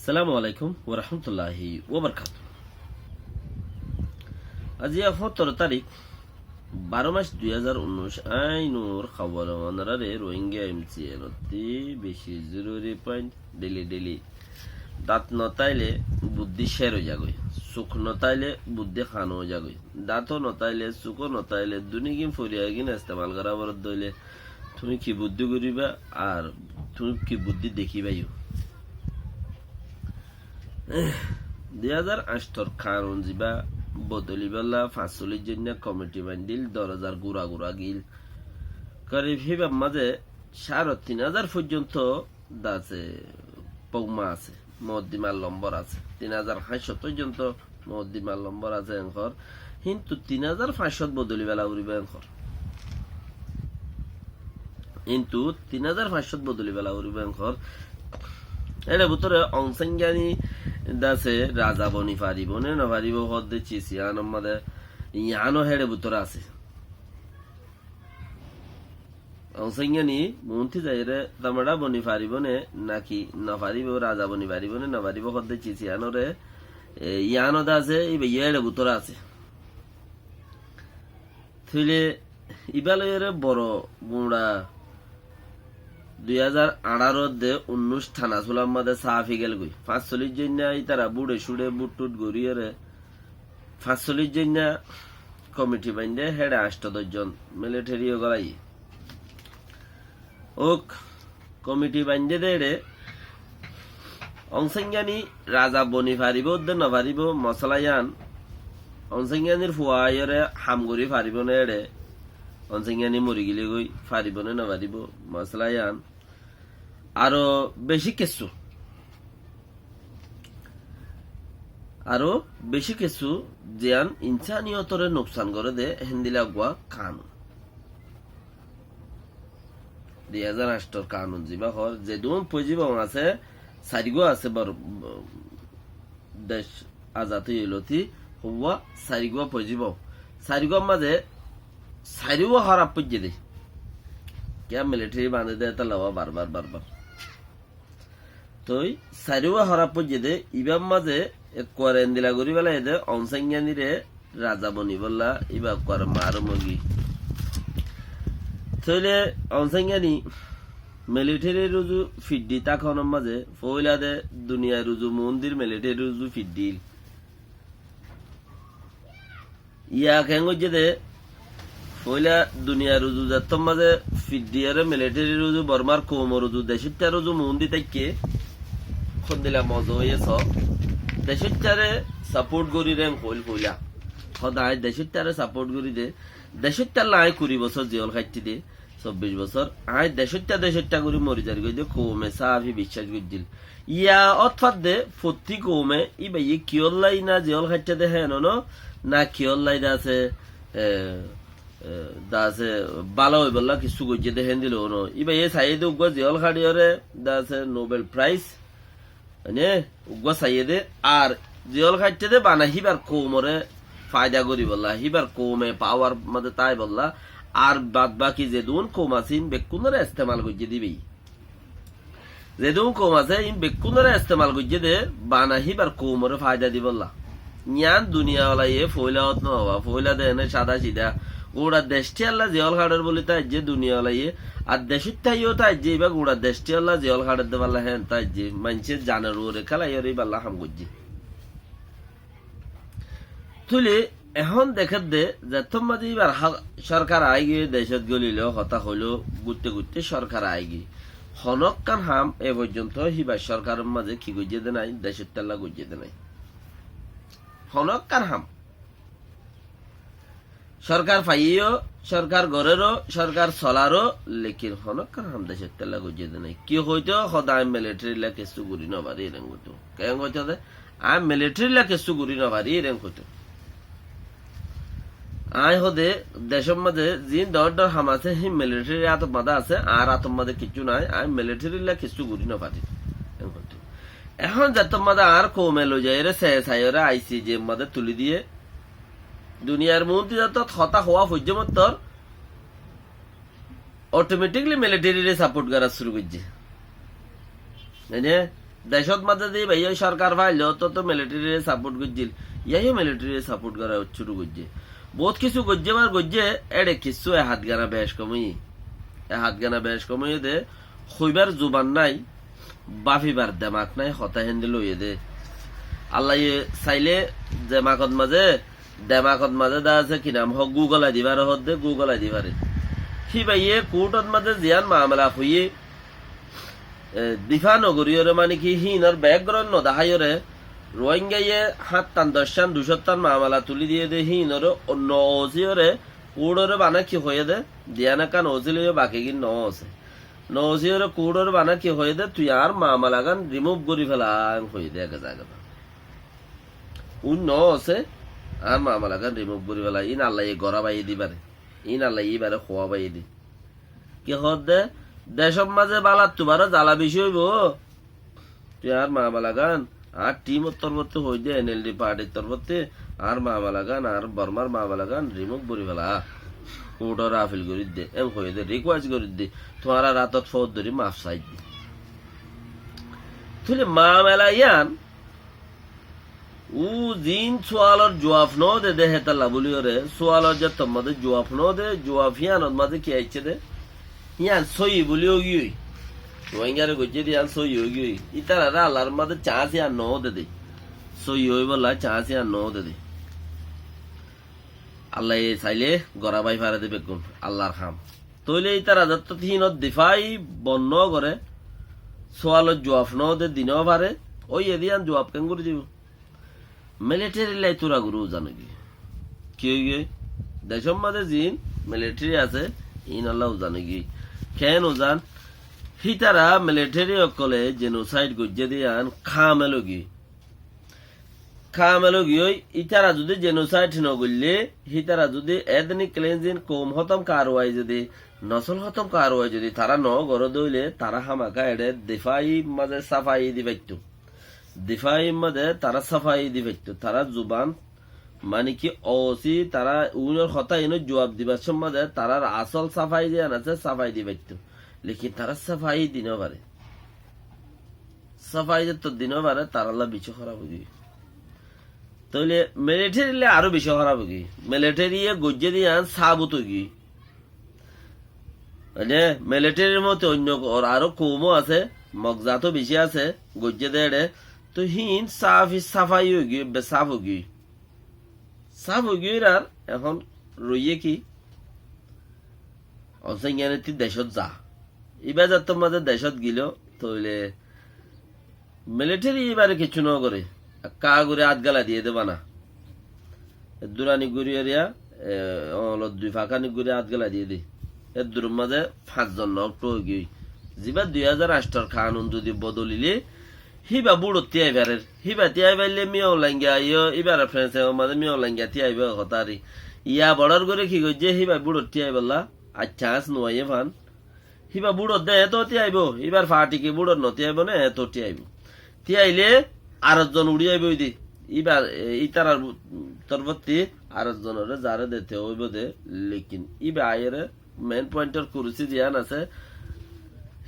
সালামু আলাইকুম ওয়া রাহমাতুল্লাহি ওয়া বারাকাতুহু। আজি 17 তারিখ 12 মাস 2019 আইনুর খবর অনারে রোহিঙ্গা এমসিএল অতি বেশি জরুরি পয়েন্ট ডেলি দাঁত নতাইলে বুদ্ধি শের হয়ে যাগই, সুখ নতাইলে বুদ্ধি খান হয়ে যাগই, দাঁত নতাইলে সুখ নতাইলে দুনিগিম ফরিয়া গিন ইস্তেমাল করা বরদ দইলে তুমি কি বুদ্ধি করিবা আর তুমি কি বুদ্ধি দেখিবাইও। 2008 কানুন জিবা বদলিবাল্লা 45 জন্য কমিটি বান্ডিল 10,000 গুড়া গিল করিব হিবাব মাঝে 3,500 পর্যন্ত দাসে পৌমা আছে, মদ্দিমার লম্বর আছে 3,500 পর্যন্ত মদ্দিমার লম্বর আছে এঙ্কর, কিন্তু 3,500 বদলিবেলা উড়িবে এঙ্কর, কিন্তু 3,500 বদলিবেলা উড়িবে এঙ্কর। এটা ভিতরে অংসংজ্ঞানী দাসে রাজা বনি পারিব নে নপারিব হদ্দে চিসিয়ান আমাদের ইয়ানো হেড়ে ভিতরে আছে। অংসংজ্ঞানী মন্ত্রী যাইরে তামাড়া বনি পারিব নে নাকি নপারিব, রাজা বনি পারিব নে নপারিব হদ্দে চিসিয়ানোরে ইয়ানো দাসে ইয়েড়ে ভিতরে আছে। থইলে ইবালয়ের বড় গুড়া 2018 19 থানা সুলাম মাদে সাফি গেল গই 45 জন তারা বুড়ে সুড়ে বুট টুট গড়িয়ে 45 জন কমিটি বাইন্দে হেডে 8 জন মিলিটারিও গলাই ওক কমিটি বাইন্দে দেড়ে অংসংজ্ঞানী রাজা বনি ফারিব দে নফারিব মশলায়ান অংসংজ্ঞানীর ফুয়াইরে হামগরি ফারিব নে এড়ে অংসংজ্ঞানী মরি গিলে গই ফারিব নে নফারিব মশলায়ান আরো বেশি কিছু জিয়ান ইনসানিয়তরে নোকসান করে দে হিন্দিলা গুয়া কানুন 2008 কানুন জিবা হর যে দুম পজিব আছে সারিগো আছে বর দেশ আজাদ হইলতি হওয়া সারিগো পজিব সারিগো মাঝে সারিগো হারাপ পজে দে क्या मिलिट्री बांधे दे तलावा बार तो सारिवा हरा पजे दे इबाम माजे एक कोरेन दिला गरी वाला एदे ऑनसंज्ञानी रे राजा बनी बोला इबा कोर मारो मगी तोले ऑनसंज्ञानी मिलिट्री रुजु फिड्डी ता खन माजे फोइला दे दुनिया रुजु मंदिर मिलिट्री रुजु फिड्डी या केंगो जेदे পয়লা দুনিয়া রুজু যাতম মাঝে ফিডিয়ারে মিলিটারি রুজু বর্মার কোম রুজু দেশিটা রুজু মন্দি থেকে খন্দিলা মজ হয়েছ দেশিটারে সাপোর্ট করি রেন কইল পয়লা সদায় দেশিটারে সাপোর্ট করি দে দেশিটার লাই 20 বছর জেল খাইতি দে 24 বছর আই দেশিটা করি মরি যার গই দে কোমে সাফি বিশ্বাস গদিল ইয়া অথফাত দে ফতি কোমে ই ভাই কিয়লাই না জেল খাইতে দে হেন না কিয়লাই দাসে দাসে বালা হই বললা কিছু গজে দেখেন দিল ন ইবা এ সাইদে উগা জেল খাড়িয়রে দাসে নোবেল প্রাইজ মানে উগা সাইদে আর জেল খাইতে দে বানা হিবার কোমরে ফায়দা করি বললা হিবার কোমে পাওয়ার মধ্যে তাই বললা আর বাদ বাকি যে দুন কোম আছেন বেকুনরে ইস্তেমাল গজে দিবি যে দুন কোম আছে ইন বেকুনরে ইস্তেমাল গজে দে বানা হিবার কোমরে ফায়দা দি বললা জ্ঞান দুনিয়া ওলা এ ফয়লাত ন হওয়া ফয়লা দে এনে সাদা সিধা গোড়া দেশটি আল্লাহ জেল খাড়ের বলে তাই যে দুনিয়া লাইয়ে আর দেশের তাইও তাই যে বা গোড়া দেশটি আল্লাহ জেল খাড়ের দে পাল্লা হ্যাঁ তাই যে মানুষের জানার ওরে খেলাই ওরে পাল্লা হাম করছে তুলে এখন দেখে দে যে তোমাদের এবার সরকার আই গিয়ে দেশত গলিল হতা হইলো ঘুরতে সরকার আই গিয়ে হনক কান হাম এ পর্যন্ত হিবার সরকারের মাঝে কি গজিয়ে দে নাই দেশের তাল্লা গজিয়ে দে নাই হনক কান হাম সরকার পাইও সরকার গড়েরও সরকার চলারও লেকিন হনকার হাম দেশের তেলা গজিয়ে দে নাই কি হইতো সদায় মিলিটারি লা কেসু গুড়ি নভারি এরেং হইতো কেন হইতো দে আই মিলিটারি লা কেসু গুড়ি নভারি এরেং হইতো আই হদে দেশের মাঝে জিন দর হাম আছে হি মিলিটারি আতমাদা আছে আর আতমাদে কিছু নাই আই মিলিটারি লা কেসু গুড়ি নভারি এখন যাতমাদা আর কমে লো যায় রে সাইরে আইসি যে মাদে তুলি দিয়ে দুনিয়ার মন্ত্রী যত হতা হওয়া পর্যন্ত অটোমেটিকলি মিলিটারি সাপোর্ট করা শুরু করছে দেশত মাঝে দিয়ে ভাই ওই সরকার ফাইল তো মিলিটারি সাপোর্ট করছিল ইয়াইও মিলিটারি সাপোর্ট করা শুরু করছে বহুত কিছু করছে বার করছে এড়ে কিছু হাত গানা বেশ কমই হাত গানা বেশ কমই দে হইবার জুবান নাই বাফিবার দেমাক নাই হতা হেন্দি লইয়ে দে আল্লাহ চাইলে দেমাকত মাঝে দেমাকত মাঝে দা আছে কি নাম হোক গুগল আই দিবার হত দে গুগল আই দিবারে সি ভাইয়ে কোর্টত মাঝে জিয়ান মামলা হইয়ে দিফা নগরীয়রে মানে কি হিনর ব্যাকগ্রাউন্ড নদাহাইরে রোহিঙ্গাইয়ে 7 টান 10 টান 200 টান মামলা তুলি দিয়ে দে হিনর অন্য ওজিয়রে কোড়রে বানা কি হয়ে দে দিয়ানা কান ওজিলিও বাকি কি ন আছে নজিয়রে কোড়রে বানা কি হয়ে দে তুই আর মামলা গান রিমুভ করি ফেলা হয়ে দে এক জায়গা উন ন আছে আর মামলা গান রিমুভ করি ফেলা ইন আল্লাহ গড়া বাই দিবারে ইন আল্লাহ ইবারে খোয়া বাই দি কি হদ দে দেশব মাঝে বালাত তোমার জ্বালা বেশি হইব তুই আর মামলা গান আর টিমর তরফতে হই দে এনএলডি পার্টির তরফতে আর মামলা গান আর বর্মার মামলা গান রিমুভ করি ফেলা কোর্টর আপিল করি দে এম হয়ে দে রিকোয়েস্ট করি দে তোমার রাতত ফৌজ ধরি মাফ চাই দি তুই মামলা ইয়ান উ জিন সোয়ালর জবাব ন দে দে হেতাল্লা বলিওরে সোয়ালর যে তোমাদের জবাব ন দে জবাব ইয়ানত মাঝে কি আইছে দে ইয়ান সই বলিও গিয়ে রোহিঙ্গারে গজে দিয়ান সই হয়ে গিয়ে ইতারা আল্লাহর মাঝে চান্স ইয়ান ন দে দে সই হই বলা চান্স ইয়ান ন দে দে আল্লাহ চাইলে গড়া বাই ফারে দেবে কোন আল্লাহর খাম তইলে ইতারা যত তিনত দিফাই বন্য করে সোয়ালত জবাব ন দে দিন পারে ওই এদিয়ান জবাব কেন করে দিব মিলিটারি লাই তোরা গুরু জানো কি গিয়ে দেশের মাঝে জিন মিলিটারি আছে ইন আল্লাহ জানে কি কেন জান হিতারা মিলিটারি অকলে জেনোসাইড গজ্জে দিয়ান খামেলগি ওই ইতারা যদি জেনোসাইড নগরলে হিতারা যদি এথনিক ক্লিনজিং কম হতম কারওয়াই যদি নসল হতম কারওয়াই যদি তারা ন গর দইলে তারা হামাকা এডে দিফাই মাঝে সাফাই দিবাইতো দিফাই মাঝে তারা সাফাই দিবাইতো তারা জুবান মানে কি অসি তারা উনার কথা এনে জবাব দিবার সময় তারার আসল সাফাই দিয়ে আছে সাফাই দিবাইতো লেকিন তারা সাফাই দিন পারে সাফাই তো দিন পারে তার আল্লাহ বিষ খারাপ হয়ে তাহলে মিলিটারি আরো বেশি খারাপ হয়ে মিলিটারি গজ্জে দিয়ে সাবুত গিয়ে মানে মিলিটারির মতো অন্য আরো কমও আছে মগজাতও বেশি আছে গজ্জে দেড়ে তো হিন সাফাই হয়ে গিয়ে বেসাফ হয়ে গিয়ে সাফ হয়ে গিয়ে আর এখন রইয়ে কি অসংজ্ঞানে তুই দেশত যা এবার যার তোমাদের দেশত গিল তাহলে মিলিটারি এবারে কিছু ন করে কা করে হাত গালা দিয়ে দেবা না দুরানি গুড়িয়া দুই ফাঁকানি গুড়ি হাত গালা দিয়ে দি এর দূর মাঝে 5 জন নকটো গিয়ে যা 2008 কানুন যদি বদলিলে হিবা বুড়ো তিয়াইবারের হিবা তিয়াইবাইলে মিও লাঙ্গিয়া ইয় এবার ফ্রেন্ডস মাঝে মিও লাঙ্গিয়া তিয়াইব হতারি ইয়া বড়র করে কি গজে হিবা বুড়ো তিয়াইবলা আচ্ছা নুয়াইয়ে ফান হিবা বুড়ো দে তো তিয়াইব এবার ফাটিকে বুড়ো ন তিয়াইব না এত তিয়াইব তিয়াইলে 8 জন উড়ি আইব দি এবার ইতারার তরবতি 8 জনের যারে দিতে হইব দে লেকিন ইবা আয়ের মেন পয়েন্টের কুরসি দিয়ান আছে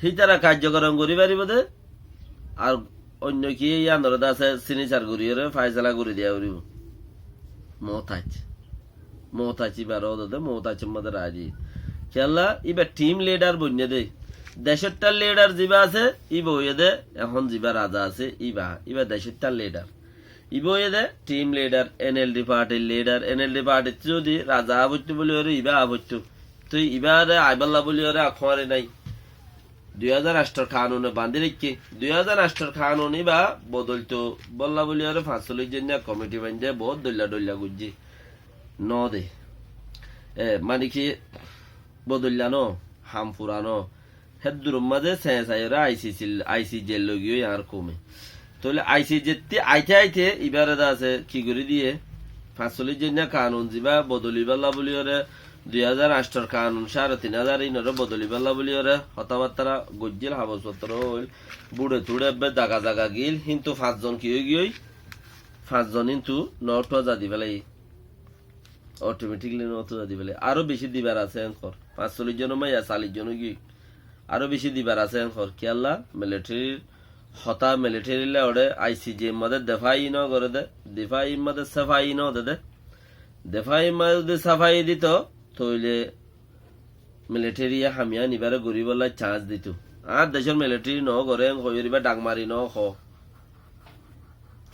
হিতারা কার্যকরণ করি পারিব দে আর অন্য কি আন্দোলন আছে সিনিচার করিয়ে ফাইসলা করে দিয়া করিব মহতাজ এবার মহতাজের মধ্যে রাজি খেলা এবার টিম লিডার বন্যে দে দেশেরটার লিডার যিবা আছে ই বইয়ে দে এখন যিবা রাজা আছে ইবা দেশেরটার লিডার ই বইয়ে দে টিম লিডার এনএলডি পার্টির লিডার এনএলডি পার্টির যদি রাজা আবত্য বলি ওরে ইবা আবত্য তুই ইবারে আইবাল্লা বলি ওরে আখমারে নাই 2008 কানুনে বান্ধি রেখে 2008 কানুন বা বদলতো বললা বলি ওরে 45 জন কমিটি বান্ধে বহুত দল্লা গুজি ন দে মানে কি বদললা ন হাম পুরানো হেদুর মাঝে সেসাইরা আইসি জেল লগিয়ে আর কমে তাহলে আইসি যেতে আইতে এবারে আছে কি করে দিয়ে 45 জন কানুন যা বদলি বললা বলি ওরে 2008 কানুন 3500 ইনরে বদলি বললা বলি ওরে হতাবার্তারা গজ্জিল হাবসপত্র হইল বুড়ে তুড়ে জাগা গিল কিন্তু 5 জন কি হয়ে গিয়ে 5 জন কিন্তু নটা জাদি বেলাই অটোমেটিকলি নটা জাদি বেলাই আরো বেশি দিবার আছে এনকর 45 জন মাইয়া 40 জন গিয়ে আরো বেশি দিবার আছে এনকর কি আল্লাহ মিলিটারির হতা মিলিটারি ওড়ে আইসিজি মধ্যে দেফাই ন করে দে দেফাই মধ্যে সাফাই ন দে দেফাই মধ্যে সাফাই দিত তইলে মিলিটারি হামিয়া নিবারে গরিবলাই চান্স দিত আর দেশের মিলিটারি ন করে হইরিবা ডাকমারি ন হ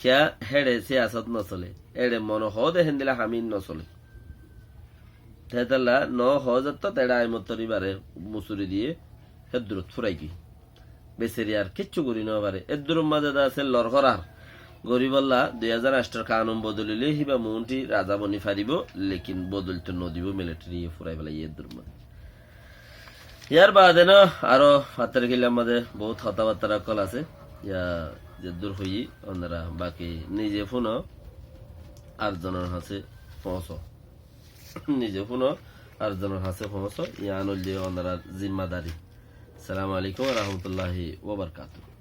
কিয়া হেডে সিয়াসত নচলে এড়ে মন হ দেখেন দিলে হামিন নচলে তেতালা ন হ যত তেড়া আইমতরি বারে মুসুরি দিয়ে হেদুরত ফুরাই কি বেসেরি আর কিচ্ছু করি না পারে এদুর মাঝে আছে লরহরার গরিবল্লা 2008 কানুন বদলিলে হিবা মন্ত্রী রাজা বনি ফারিব লেকিন বদলতে নদিব মিলিটারি ফুরাই বেলা এদুর মাঝে ইয়ার বাদে না আরো ফাতের গিলার মাঝে বহুত কথাবার্তা কল আছে ইয়া যে দূর হই ওনারা বাকি নিজে ফোন আর জনের হাসে পৌঁছ নিজে ফোন আর জনের হাসে পৌঁছ ইয়া আনুল যে ওনারা জিম্মাদারি। আসসালামু আলাইকুম ওয়া রাহমাতুল্লাহি ওয়া বারাকাতুহু।